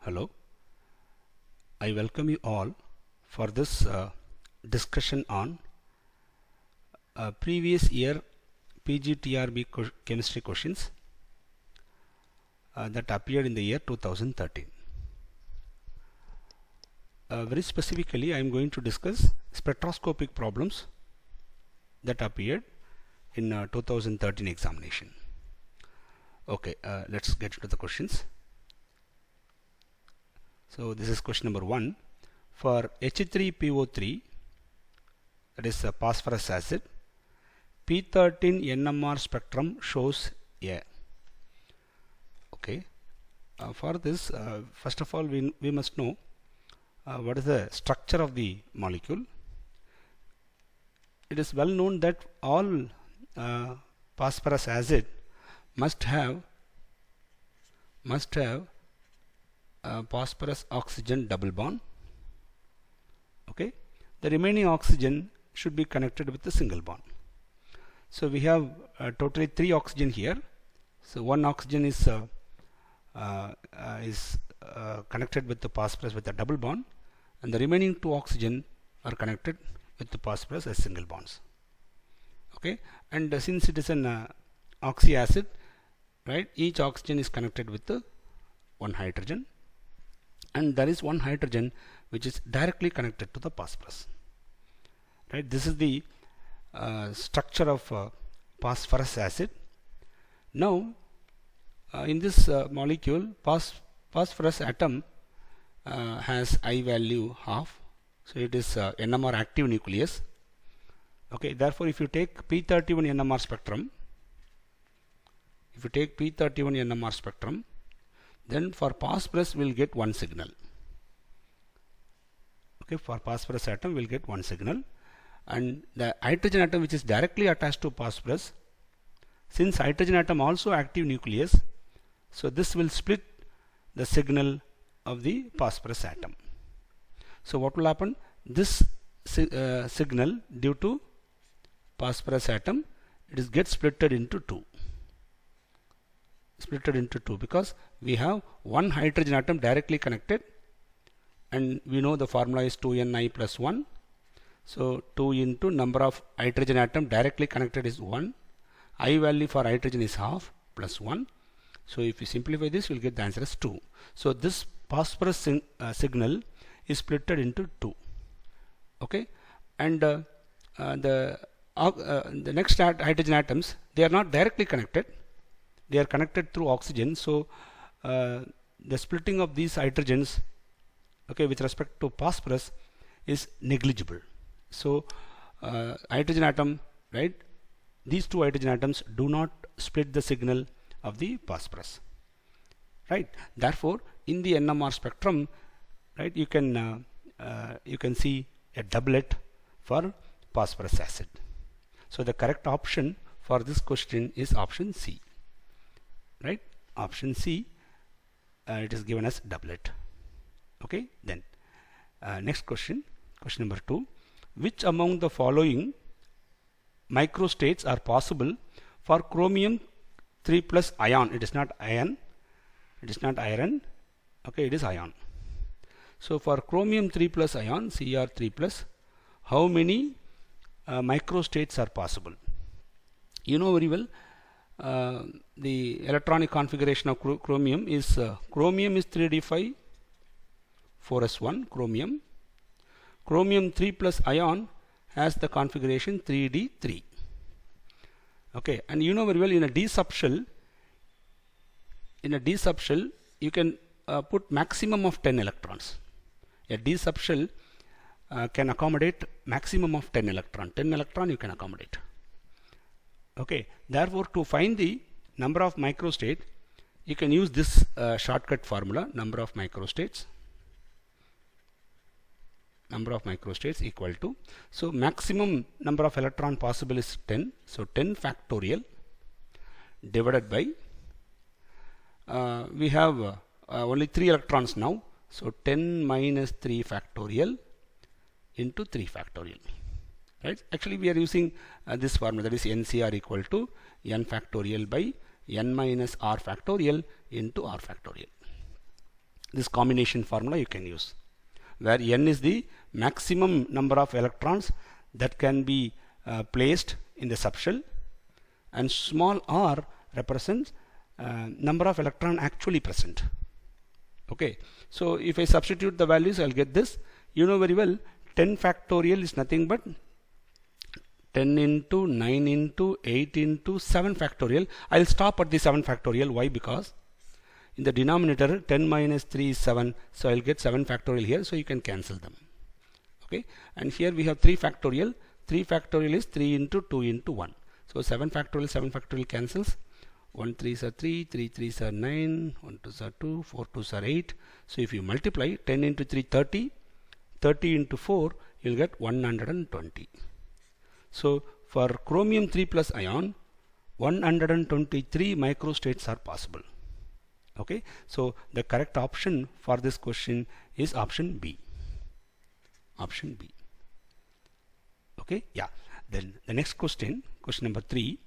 Hello, I welcome you all for this discussion on previous year PGTRB chemistry questions that appeared in the year 2013. Very specifically, I am going to discuss spectroscopic problems that appeared in 2013 examination. Okay, let's get into the questions. So this is question number 1. For H3PO3, that is phosphorus acid, P13 NMR spectrum shows A. Okay, for this, first of all, we must know what is the structure of the molecule. It is well known that all phosphorus acid must have phosphorus oxygen double bond. Okay, the remaining oxygen should be connected with a single bond. So we have totally 3 oxygen here. So one oxygen is connected with the phosphorus with a double bond, and the remaining 2 oxygen are connected with the phosphorus as single bonds. Okay, and since it is an oxy acid, right, each oxygen is connected with one hydrogen, and there is one hydrogen which is directly connected to the phosphorus. Right, this is the structure of phosphorus acid. Now, in this molecule, phosphorus atom has I value half, so it is NMR active nucleus. Okay, therefore, if you take P31 NMR spectrum, then for phosphorus we will get one signal. Okay, for phosphorus atom we will get one signal, and the hydrogen atom which is directly attached to phosphorus, since hydrogen atom also active nucleus, so this will split the signal of the phosphorus atom. So what will happen? This signal due to phosphorus atom, it gets splitted into two. Because we have one hydrogen atom directly connected, and we know the formula is 2Ni plus 1. So 2 into number of hydrogen atom directly connected is 1. I value for hydrogen is half plus 1. So if you simplify this, you will get the answer as 2. So this phosphorus signal is splitted into 2. Okay, and the next hydrogen atoms, they are not directly connected. They are connected through oxygen. So the splitting of these hydrogens, okay, with respect to phosphorus is negligible. So hydrogen atom, right, these 2 hydrogen atoms do not split the signal of the phosphorus, right. Therefore, in the NMR spectrum, right, you can see a doublet for phosphorus acid. So the correct option for this question is option C. Right, option C, it is given as doublet. Okay, then next question number 2. Which among the following microstates are possible for chromium 3 plus ion? It is not iron, okay, it is ion. So for chromium 3 plus ion, Cr3 plus, how many microstates are possible? You know very well, the electronic configuration of chromium is 3d5 4s1 chromium. Chromium 3 plus ion has the configuration 3d3. Okay, and you know very well, in a d subshell you can put maximum of 10 electrons. A d subshell can accommodate maximum of 10 electron. 10 electron you can accommodate. Okay, therefore to find the number of microstate, you can use this shortcut formula, number of microstates equal to, so maximum number of electron possible is 10, so 10 factorial divided by, we have only 3 electrons now, so 10 minus 3 factorial into 3 factorial. Right? Actually, we are using this formula, that is NCR equal to n factorial by n minus r factorial into r factorial. this combination formula you can use, where n is the maximum number of electrons that can be placed in the subshell, and small r represents number of electron actually present. Okay, so if I substitute the values, I'll get this. You know very well 10 factorial is nothing but 10 into 9 into 8 into 7 factorial. I'll stop at the 7 factorial. Why? Because in the denominator 10 minus 3 is 7, so I'll get 7 factorial here, so you can cancel them. Okay, and here we have 3 factorial. 3 factorial is 3 into 2 into 1. So 7 factorial cancels. 1 3s are 3, 3 3s are 9, 1 2s are 2, 4 2s are 8. So if you multiply 10 into 3, 30, 30 into 4, you'll get 120. So for chromium 3 plus ion, 123 microstates are possible. Okay, so the correct option for this question is option B. Option B. Okay, yeah. Then the next question, question number 3.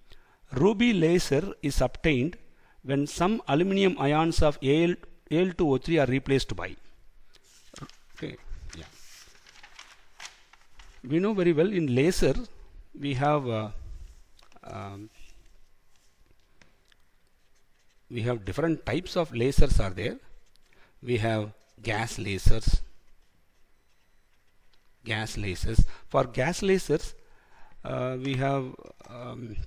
Ruby laser is obtained when some aluminum ions of Al2O3 are replaced by. Okay, yeah. We know very well in laser we have different types of lasers are there. We have gas lasers. For gas lasers, we have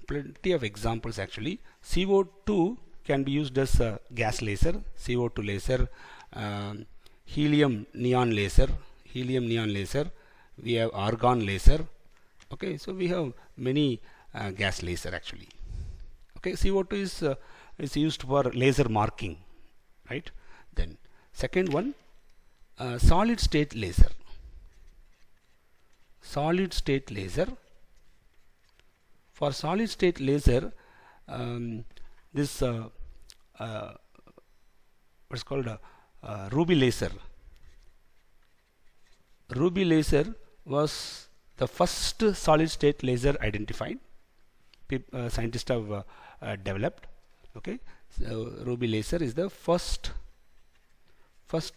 plenty of examples actually. CO2 can be used as a gas laser, CO2 laser, helium neon laser. We have argon laser. Okay, so we have many gas laser actually. Okay, CO2 is used for laser marking, right? Then second one, solid state laser. For solid state laser, this what's called a ruby laser. Ruby laser was the first solid state laser identified. Scientists have developed. Okay, so ruby laser is the first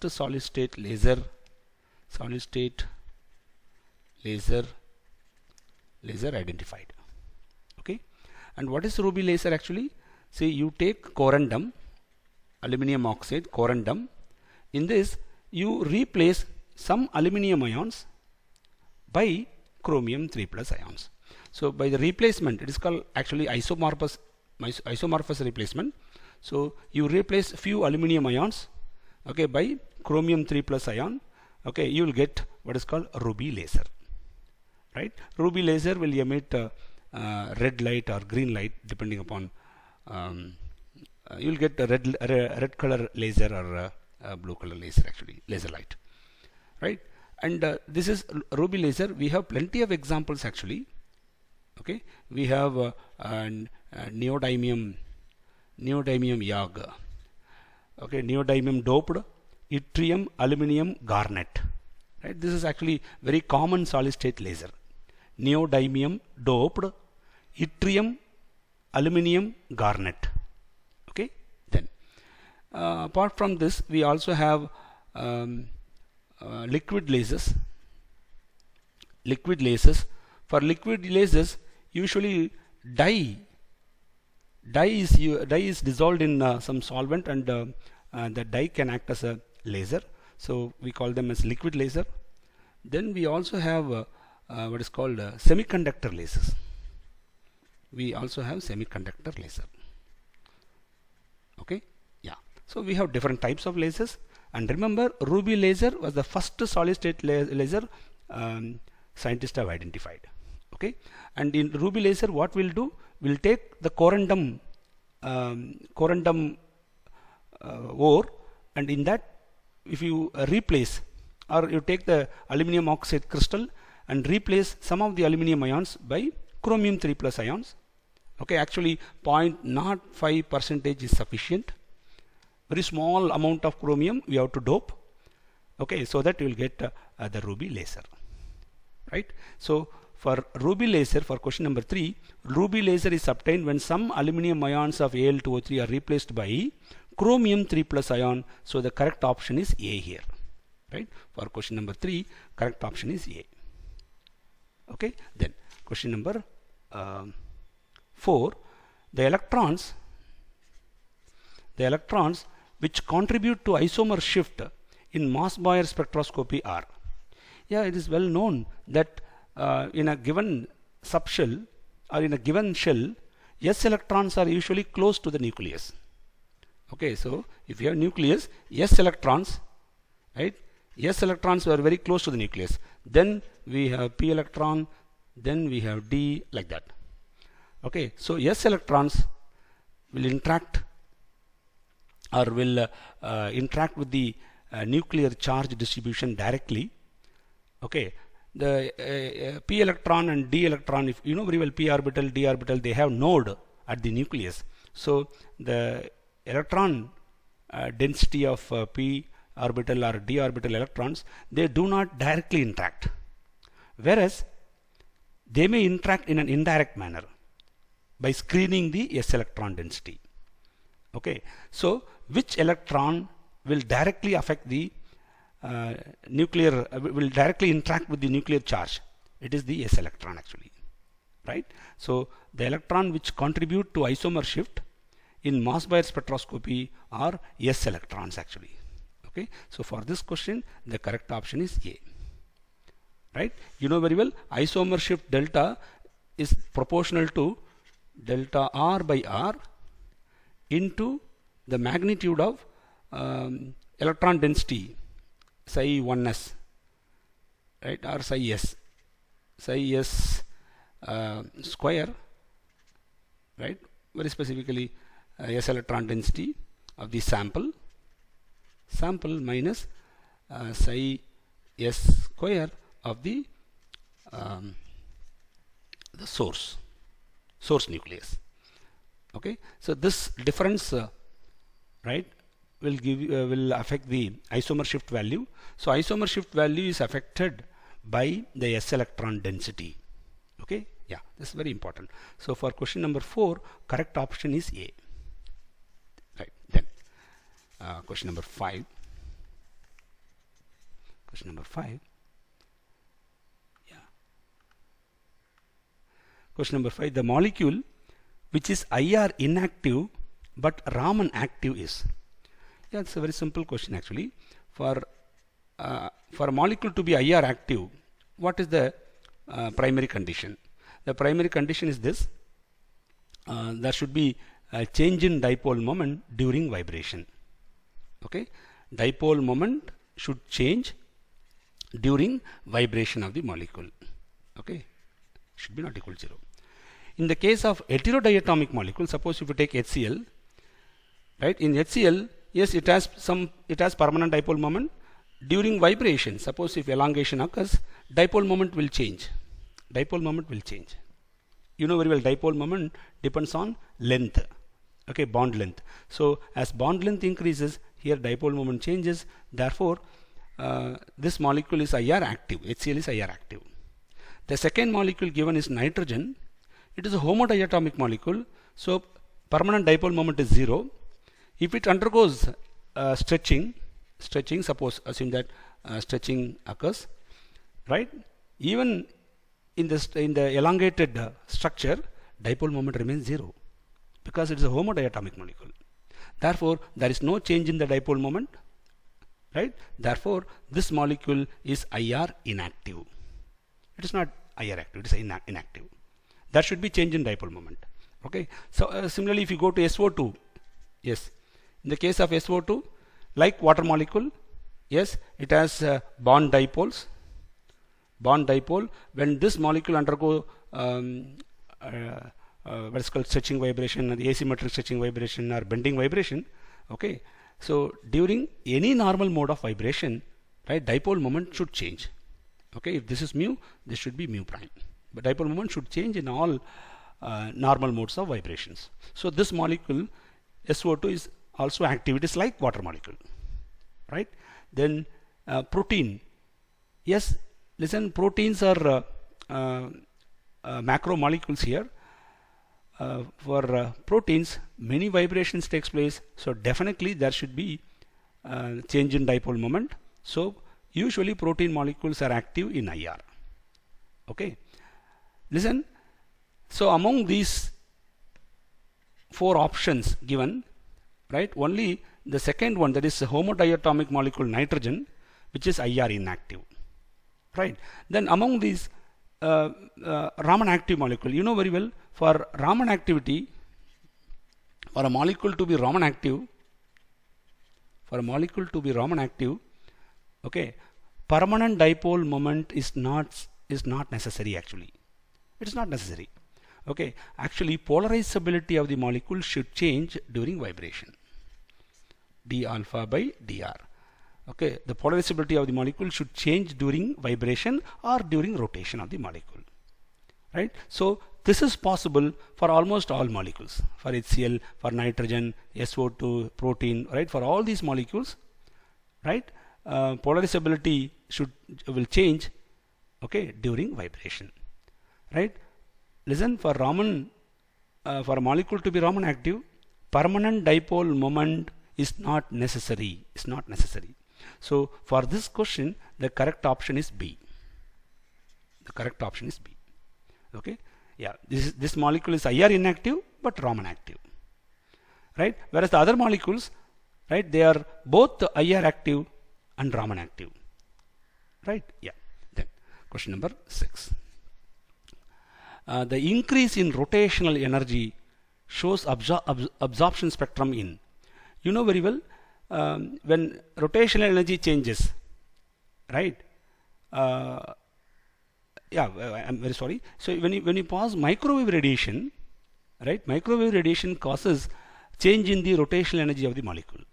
solid state laser. Identified. Okay, and what is ruby laser actually? See, you take corundum, aluminum oxide, corundum. In this, you replace some aluminum ions by chromium 3 plus ions. So by the replacement, it is called actually isomorphous replacement. So you replace few aluminum ions, okay, by chromium 3 plus ion. Okay, you will get what is called a ruby laser, right? Ruby laser will emit red light or green light depending upon. You will get a red color laser or a blue color laser actually, laser light, right? And this is ruby laser. We have plenty of examples actually. Okay, we have neodymium YAG. Okay, neodymium doped yttrium aluminum garnet. Right, this is actually very common solid state laser. Neodymium doped yttrium aluminum garnet. Okay, then apart from this, we also have liquid lasers. For liquid lasers, usually dye is dissolved in some solvent, and the dye can act as a laser. So we call them as liquid laser. Then we also have what is called semiconductor lasers. Okay, yeah. So we have different types of lasers. And remember, ruby laser was the first solid state laser scientists have identified. Okay, and in ruby laser, what we'll do, we'll take the corundum ore, and in that, if you replace, or you take the aluminum oxide crystal and replace some of the aluminum ions by chromium 3 plus ions. Okay, actually 0.05% is sufficient. Very small amount of chromium we have to dope. Okay, so that you will get the ruby laser, right? So for ruby laser, for question number 3, ruby laser is obtained when some aluminum ions of Al2O3 are replaced by chromium 3 plus ion. So the correct option is A here, right? For question number 3, correct option is A. Okay, then question number 4, the electrons which contribute to isomer shift in Moss-Boyer spectroscopy are. Yeah, it is well known that in a given subshell or in a given shell, S electrons are usually close to the nucleus. Okay, so if you have nucleus, S electrons, right? S electrons are very close to the nucleus. Then we have P electron, then we have D, like that. Okay, so S electrons will interact or will interact with the nuclear charge distribution directly. Okay, the P electron and D electron, if you know very well, P orbital, D orbital, they have node at the nucleus. So the electron density of P orbital or D orbital electrons, they do not directly interact, whereas they may interact in an indirect manner by screening the S electron density. Okay, so which electron will directly affect the will directly interact with the nuclear charge? It is the S electron actually, right? So the electron which contribute to isomer shift in Moss-Boyer spectroscopy are S electrons actually. Okay, so for this question the correct option is A, right? You know very well, isomer shift delta is proportional to delta R by R into the magnitude of electron density psi 1s, right, or psi s square, right? Very specifically S electron density of the sample minus psi s square of the source nucleus. Okay, so this difference right will affect the isomer shift value. So isomer shift value is affected by the S electron density. Okay, yeah, this is very important. So for question number 4, correct option is A, right? Then question number 5, the molecule which is IR inactive but Raman active is. Yeah, it's a very simple question actually. For a molecule to be IR active, what is the primary condition? The primary condition is this: there should be a change in dipole moment during vibration. Okay, dipole moment should change during vibration of the molecule. Okay, should be not equal to 0. In the case of heterodiatomic molecule, suppose if you take HCl, right? In HCl, yes, it has permanent dipole moment. During vibration, suppose if elongation occurs, dipole moment will change. You know very well, dipole moment depends on length. Okay, bond length. So as bond length increases, here dipole moment changes. Therefore, this molecule is IR active. HCl is IR active. The second molecule given is nitrogen. It is a homodiatomic molecule. So permanent dipole moment is 0. If it undergoes stretching, suppose assume that stretching occurs, right? Even in the elongated structure, dipole moment remains 0 because it is a homodiatomic molecule. Therefore, there is no change in the dipole moment, right? Therefore, this molecule is IR inactive. It is not IR active, it is inactive. There should be change in dipole moment. Okay. So similarly, if you go to SO2, yes, in the case of SO2, like water molecule, yes, it has bond dipoles. When this molecule undergo what is called stretching vibration, or the asymmetric stretching vibration or bending vibration. Okay, so during any normal mode of vibration, right, dipole moment should change. Okay, if this is mu, this should be mu prime. But dipole moment should change in all normal modes of vibrations. So this molecule SO2 is also active. It is like water molecule, right? Then protein. Yes, listen, proteins are macromolecules here. for proteins, many vibrations takes place, so definitely there should be change in dipole moment. So usually protein molecules are active in IR. Okay, listen. So among these 4 options given, right, only the second one, that is homodiatomic molecule nitrogen, which is IR inactive, right? Then among these Raman active molecule, you know very well, for Raman activity, for a molecule to be Raman active, okay, permanent dipole moment is not necessary actually. It is not necessary. Okay, actually polarizability of the molecule should change during vibration. d alpha by dr. Okay, the polarizability of the molecule should change during vibration or during rotation of the molecule, right? So this is possible for almost all molecules, for HCl, for nitrogen, SO2, protein, right? For all these molecules, right? Polarizability will change, okay, during vibration, right? Listen, for Raman, for a molecule to be Raman active, permanent dipole moment is not necessary. It's not necessary. So for this question, the correct option is B. The correct option is B. Okay. Yeah. This molecule is IR inactive but Raman active. Right. Whereas the other molecules, right, they are both IR active and Raman active. Right. Yeah. Then question number 6. The increase in rotational energy shows absorption spectrum in. You know very well, when rotational energy changes, right? Yeah, I'm very sorry. So when you pass microwave radiation, right? Microwave radiation causes change in the rotational energy of the molecule,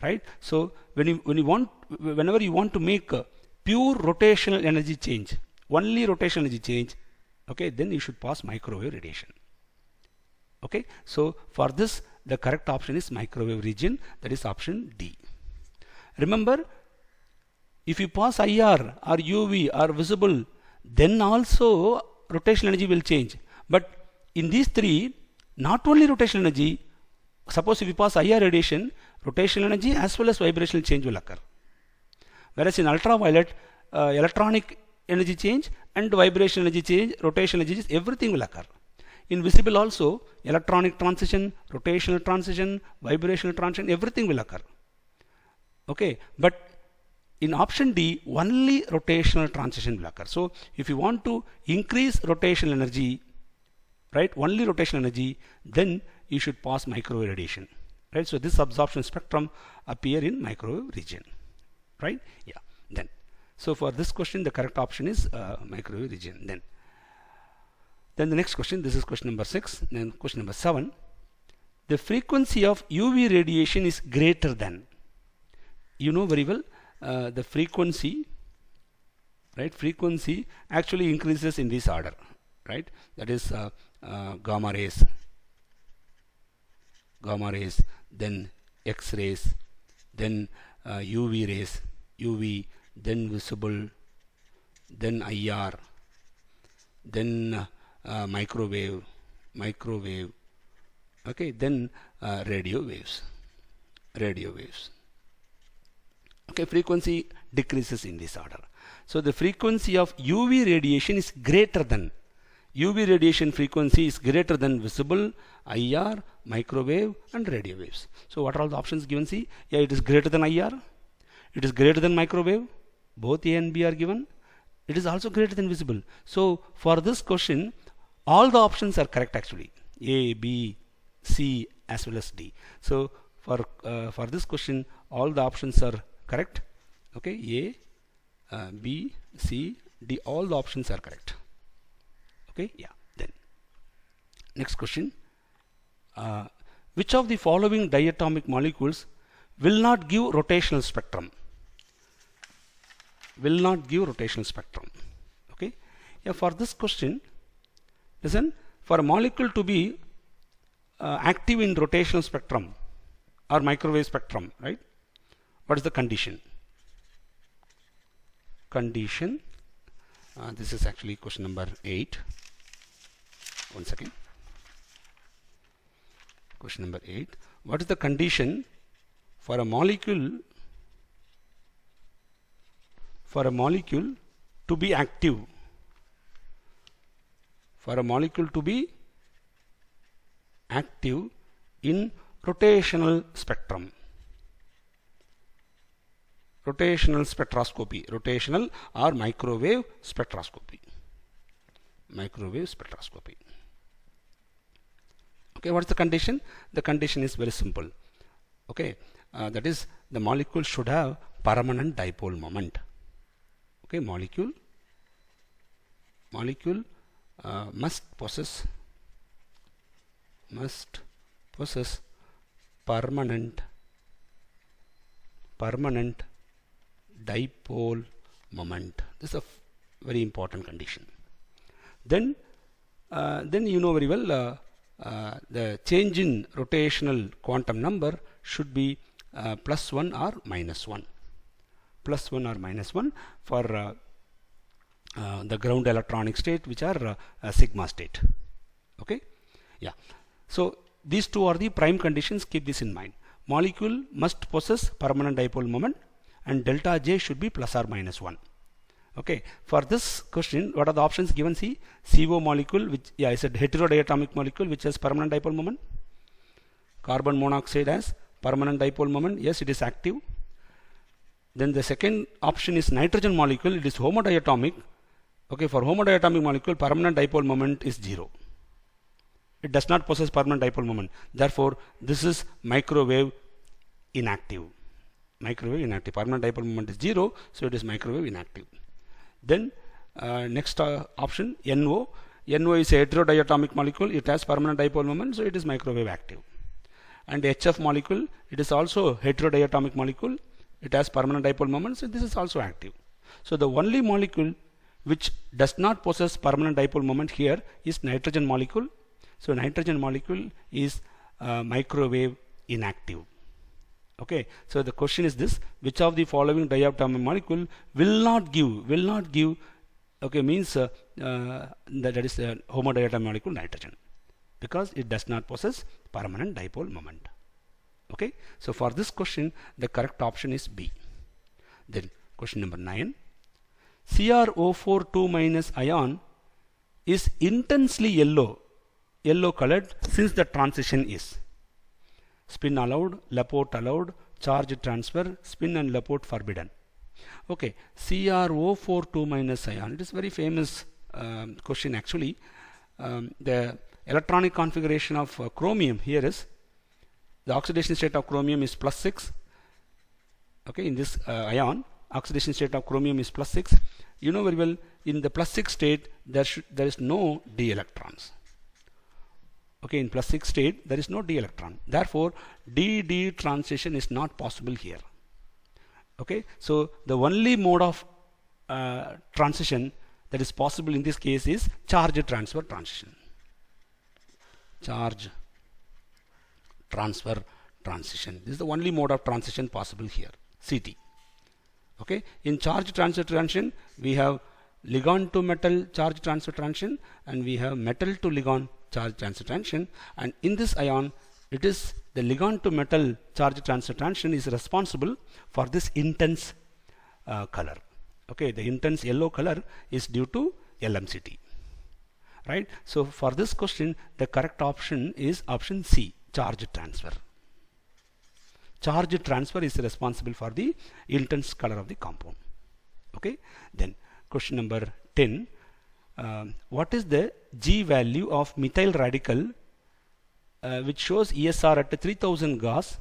right? So whenever you want to make a pure rotational energy change, only rotational energy change, okay, then you should pass microwave radiation. Okay, so for this the correct option is microwave region, that is option D. Remember, if you pass IR or UV or visible, then also rotational energy will change. But in these 3, not only rotational energy, suppose if you pass IR radiation, rotational energy as well as vibrational change will occur. Whereas in ultraviolet, electronic energy change and vibrational energy change, rotational energy change, everything will occur. In visible also, electronic transition, rotational transition, vibrational transition, everything will occur. Okay, but in option D, only rotational transition will occur. So if you want to increase rotational energy, right, only rotational energy, then you should pass microwave radiation, right? So this absorption spectrum appear in microwave region, right? Yeah. Then, so for this question, the correct option is microwave region. Then the next question, this is question number 6. Then question number 7. The frequency of UV radiation is greater than. You know very well, the frequency, right? Frequency actually increases in this order, right? That is gamma rays, then X-rays, then UV rays, UV, then visible, then IR, then microwave, okay, then radio waves. Okay, frequency decreases in this order. So the frequency of UV radiation is greater than, UV radiation frequency is greater than visible, IR, microwave and radio waves. So what are all the options given? See, yeah, it is greater than IR, it is greater than microwave, both A and B are given, it is also greater than visible. So for this question, all the options are correct actually, A, B, C as well as D. So for this question, all the options are correct. Okay, A, B, C, D, all the options are correct. Okay, yeah. Then next question, which of the following diatomic molecules will not give rotational spectrum? Will not give rotational spectrum. Okay, yeah. For this question, listen, for a molecule to be active in rotational spectrum or microwave spectrum, right? What is the condition? This is actually question number 8. One second. Question number 8. What is the condition for a molecule to be active? For a molecule to be active in rotational spectrum. Rotational spectroscopy, rotational or microwave spectroscopy. Microwave spectroscopy. Okay, what is the condition? The condition is very simple. Okay, that is the molecule should have permanent dipole moment. Okay, molecule must possess permanent dipole moment. This is a very important condition. Then you know very well the change in rotational quantum number should be +1 or -1. +1 or -1 for the ground electronic state, which are sigma state. Okay, yeah. So these two are the prime conditions. Keep this in mind. Molecule must possess permanent dipole moment, and delta J should be +or-1. Okay, for this question, what are the options given? See, CO molecule, which I said heterodiatomic molecule which has permanent dipole moment. Carbon monoxide has permanent dipole moment. Yes, it is active. Then the second option is nitrogen molecule. It is homodiatomic. Okay, for homodiatomic molecule, permanent dipole moment is 0. It does not possess permanent dipole moment. Therefore, this is microwave inactive. Microwave inactive. Permanent dipole moment is 0, so it is microwave inactive. Then next option, NO. NO is a heterodiatomic molecule. It has permanent dipole moment, so it is microwave active. And HF molecule, it is also heterodiatomic molecule. It has permanent dipole moment, so this is also active. So the only molecule which does not possess permanent dipole moment here is nitrogen molecule. So nitrogen molecule is microwave inactive. Okay, so the question is this: which of the following diatomic molecule will not give? Okay, means that is the homodiatomic molecule nitrogen, because it does not possess permanent dipole moment. Okay, so for this question, the correct option is B. Then question number 9. CrO4 2- ion is intensely yellow colored since the transition is spin allowed, Laporte allowed, charge transfer, spin and Laporte forbidden. Okay, CrO4 2- ion. It is very famous question actually. The electronic configuration of chromium here is, the oxidation state of chromium is +6. Okay, in this ion, oxidation state of chromium is +6. You know very well, in the +6 state there is no d electrons. Okay, in +6 state there is no d electron. Therefore, d transition is not possible here. Okay, so the only mode of transition that is possible in this case is charge transfer transition. Charge transfer transition. This is the only mode of transition possible here, CT. Okay, in charge transfer transition we have ligand to metal charge transfer transition, and we have metal to ligand charge transfer transition, and in this ion it is the ligand to metal charge transfer transition is responsible for this intense color. Okay, the intense yellow color is due to LMCT. Right, so for this question the correct option is option C, charge transfer. Charge transfer is responsible for the intense color of the compound. Okay, then question number 10. What is the G value of methyl radical which shows ESR at 3000 Gauss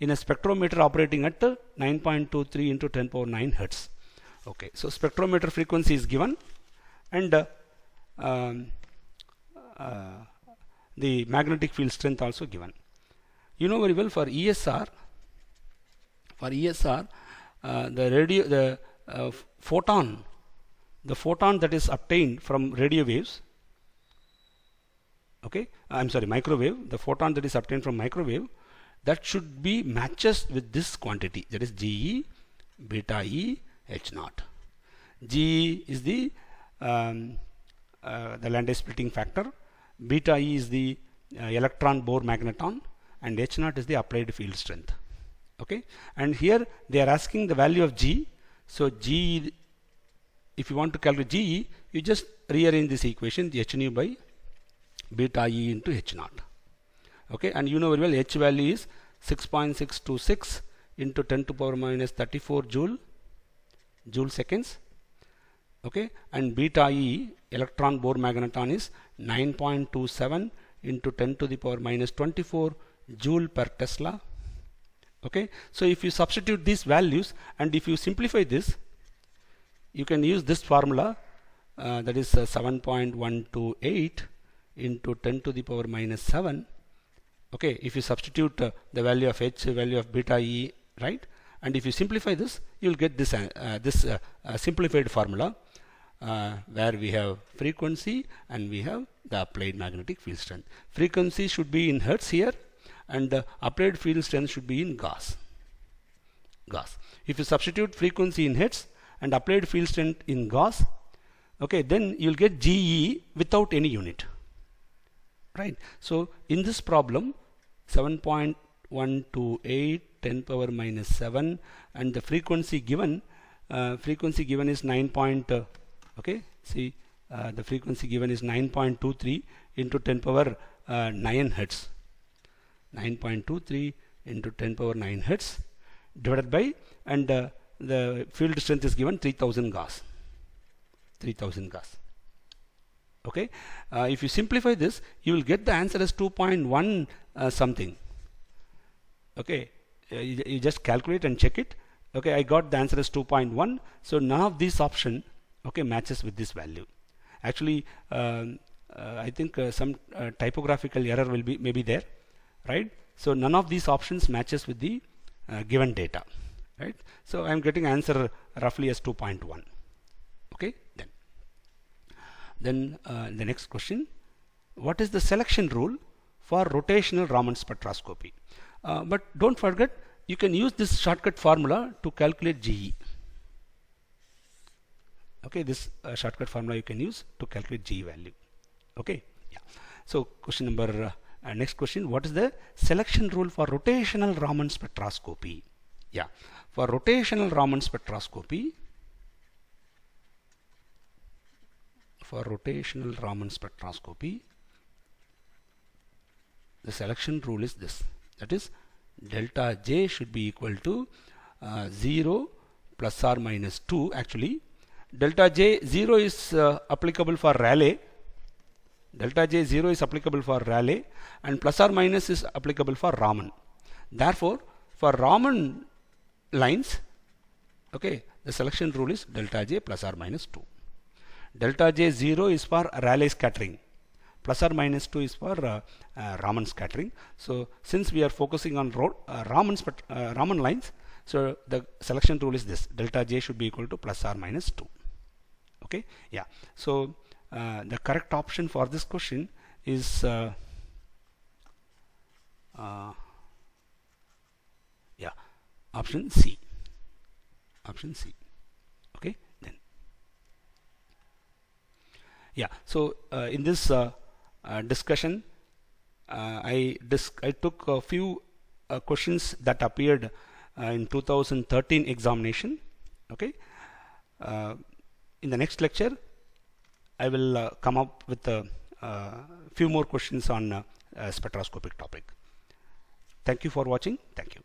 in a spectrometer operating at 9.23 into 10 power 9 Hertz? Okay, so spectrometer frequency is given, and the magnetic field strength also given. You know very well, for ESR, the photon that is obtained from radio waves, okay, I'm sorry, microwave, the photon that is obtained from microwave, that should be matches with this quantity, that is GE, beta E, H naught. GE is the Landau splitting factor, beta E is the electron Bohr magneton, and H0 is the applied field strength. Okay, and here they are asking the value of G. So G, if you want to calculate GE, you just rearrange this equation, the H nu by beta E into H0. Okay, and you know very well H value is 6.626 into 10 to power minus 34 joule seconds. Okay, and beta E, electron Bohr magneton, is 9.27 into 10 to the power minus 24 joule per Tesla. Okay, so if you substitute these values and if you simplify this, you can use this formula, that is 7.128 into 10 to the power minus 7. Okay, if you substitute the value of H, value of beta E, right, and if you simplify this, you will get this simplified formula where we have frequency and we have the applied magnetic field strength. Frequency should be in hertz here, and the applied field strength should be in Gauss. If you substitute frequency in hertz and applied field strength in Gauss, okay, then you will get GE without any unit, right? So in this problem, 7.128 10 power minus 7, and the frequency given is 9. Okay, see, the frequency given is 9.23 into 10 power 9 hertz. 9.23 into 10 power 9 hertz divided by, and the field strength is given 3000 Gauss. 3000 Gauss. Okay, if you simplify this, you will get the answer as 2.1 something. Okay, you just calculate and check it. Okay, I got the answer as 2.1. So none of these option, okay, matches with this value. Actually, I think some typographical error will be maybe there, right? So none of these options matches with the given data, right? So I am getting answer roughly as 2.1. Okay, then the next question: what is the selection rule for rotational Raman spectroscopy? But don't forget, you can use this shortcut formula to calculate GE. Okay, this shortcut formula you can use to calculate GE value. Okay, yeah. So question number next question: what is the selection rule for rotational Raman spectroscopy? Yeah, for rotational Raman spectroscopy, the selection rule is this, that is delta J should be equal to 0 plus or minus 2. Actually, delta J 0 is applicable for Rayleigh. Delta J 0 is applicable for Rayleigh, and plus or minus is applicable for Raman. Therefore, for Raman lines, okay, the selection rule is delta J plus or minus 2. Delta J 0 is for Rayleigh scattering, plus or minus 2 is for Raman scattering. So since we are focusing on Raman lines, so the selection rule is this: delta J should be equal to plus or minus 2. Okay, yeah. So the correct option for this question is option C. Okay, then yeah. So in this discussion, I took a few questions that appeared in 2013 examination. Okay, in the next lecture, I will come up with a few more questions on spectroscopic topic. Thank you for watching. Thank you.